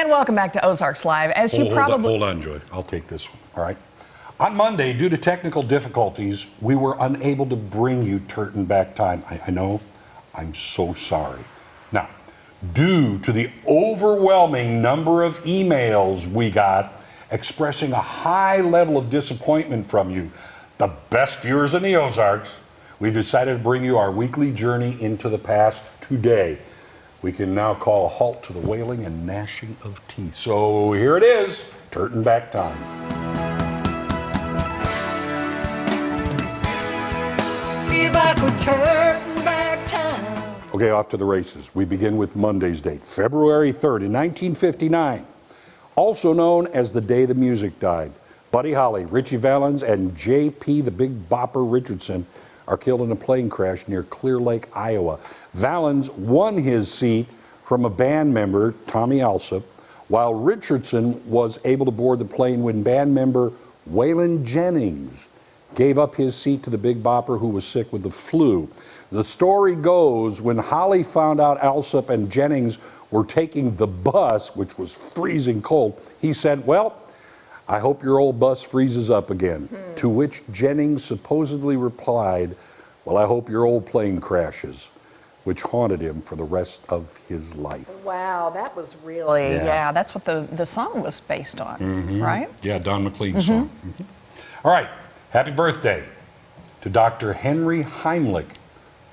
And welcome back to Ozarks Live. As you probably... Hold on, Joy. I'll take this one, all right? On Monday, due to technical difficulties, we were unable to bring you Trtan back time. I know. I'm so sorry. Now, due to the overwhelming number of emails we got expressing a high level of disappointment from you, the best viewers in the Ozarks, we've decided to bring you our weekly journey into the past today. We can now call a halt to the wailing and gnashing of teeth. So here it is, Trtan back time. Be back with Trtan back time. Okay, off to the races. We begin with Monday's date, February 3rd in 1959. Also known as the day the music died. Buddy Holly, Ritchie Valens, and J.P. the Big Bopper Richardson are killed in a plane crash near Clear Lake, Iowa. Valens won his seat from a band member, Tommy Alsop, while Richardson was able to board the plane when band member Waylon Jennings gave up his seat to the Big Bopper, who was sick with the flu. The story goes, when Holly found out Alsop and Jennings were taking the bus, which was freezing cold, he said, "Well, I hope your old bus freezes up again." To which Jennings supposedly replied, "Well, I hope your old plane crashes," which haunted him for the rest of his life. Wow, that was really, yeah that's what the song was based on, right? Yeah, Don McLean's song. All right, happy birthday to Dr. Henry Heimlich,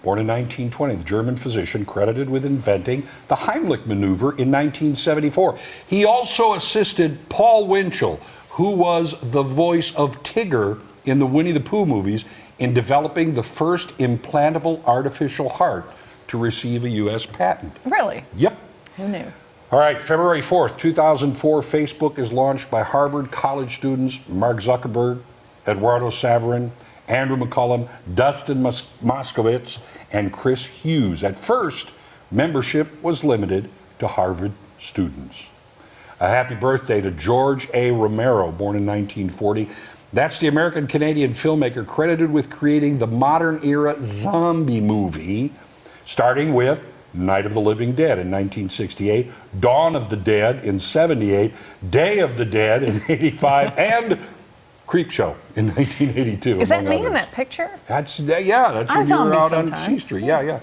born in 1920, the German physician credited with inventing the Heimlich maneuver in 1974. He also assisted Paul Winchell, who was the voice of Tigger in the Winnie the Pooh movies, in developing the first implantable artificial heart to receive a U.S. patent. Really? Yep. Who knew? All right, February 4th, 2004, Facebook is launched by Harvard college students Mark Zuckerberg, Eduardo Saverin, Andrew McCullum, Dustin Moskowitz, and Chris Hughes. At first, membership was limited to Harvard students. A happy birthday to George A. Romero, born in 1940. That's the American-Canadian filmmaker credited with creating the modern-era zombie movie, starting with Night of the Living Dead in 1968, Dawn of the Dead in 78, Day of the Dead in 85, and Creepshow in 1982. Is that me others. In that picture? That's when you were out on C Street. Yeah.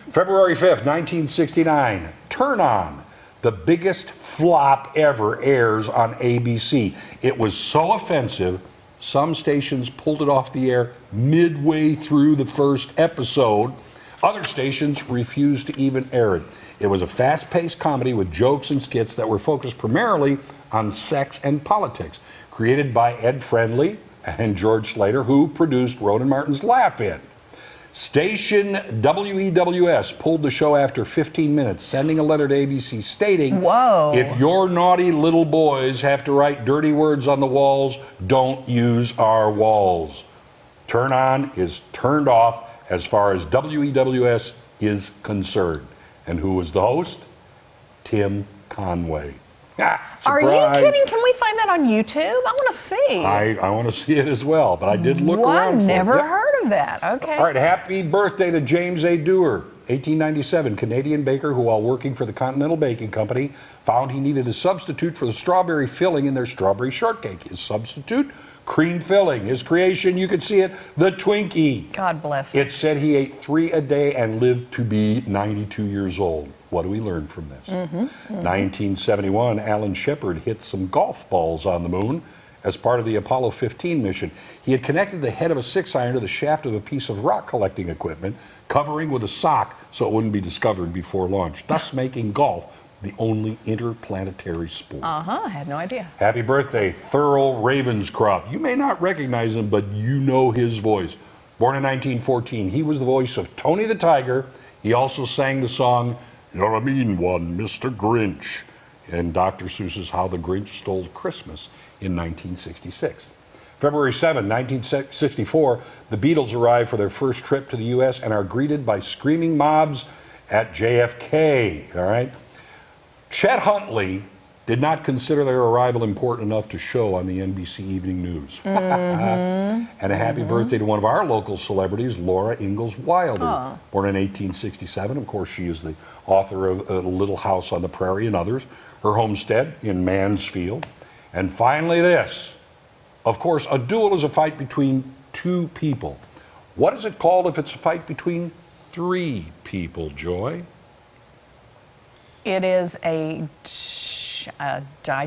February 5th, 1969, Turn On, the biggest flop ever, airs on ABC. It was so offensive, some stations pulled it off the air midway through the first episode. Other stations refused to even air it. It was a fast-paced comedy with jokes and skits that were focused primarily on sex and politics, created by Ed Friendly and George Slater, who produced Ronan Martin's Laugh-In. Station WEWS pulled the show after 15 minutes, sending a letter to ABC stating, "Whoa. If your naughty little boys have to write dirty words on the walls, don't use our walls." Turn On is turned off as far as WEWS is concerned. And who was the host? Tim Conway. Are you kidding? Can we find that on YouTube? I want to see. I want to see it as well, but I did look around for it. Never heard of that. Okay. All right, happy birthday to James A. Dewar, 1897, Canadian baker who, while working for the Continental Baking Company, found he needed a substitute for the strawberry filling in their strawberry shortcake. His substitute? Cream filling. His creation, you could see it, the Twinkie. God bless him. It said he ate 3 a day and lived to be 92 years old. What do we learn from this? 1971, Alan Shepard hit some golf balls on the moon as part of the Apollo 15 mission. He had connected the head of a 6-iron to the shaft of a piece of rock collecting equipment, covering with a sock so it wouldn't be discovered before launch, thus making golf the only interplanetary sport. I had no idea. Happy birthday, Thurl Ravenscroft. You may not recognize him, but you know his voice. Born in 1914, he was the voice of Tony the Tiger. He also sang the song, "You're a Mean One, Mr. Grinch," in Dr. Seuss's How the Grinch Stole Christmas in 1966. February 7, 1964, the Beatles arrive for their first trip to the U.S. and are greeted by screaming mobs at JFK, all right? Chet Huntley did not consider their arrival important enough to show on the NBC Evening News. And a happy birthday to one of our local celebrities, Laura Ingalls Wilder, born in 1867. Of course, she is the author of Little House on the Prairie and others. Her homestead in Mansfield. And finally this. Of course, a duel is a fight between two people. What is it called if it's a fight between three people, Joy? It is I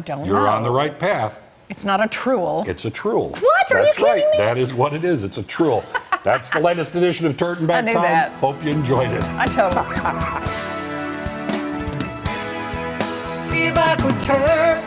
don't know. You're on the right path. It's not a truel. It's a truel. What? Are That's you kidding right. me? That is what it is. It's a truel. That's the latest edition of Trtan Back I knew Time. that. Hope you enjoyed it. I totally. If I could turn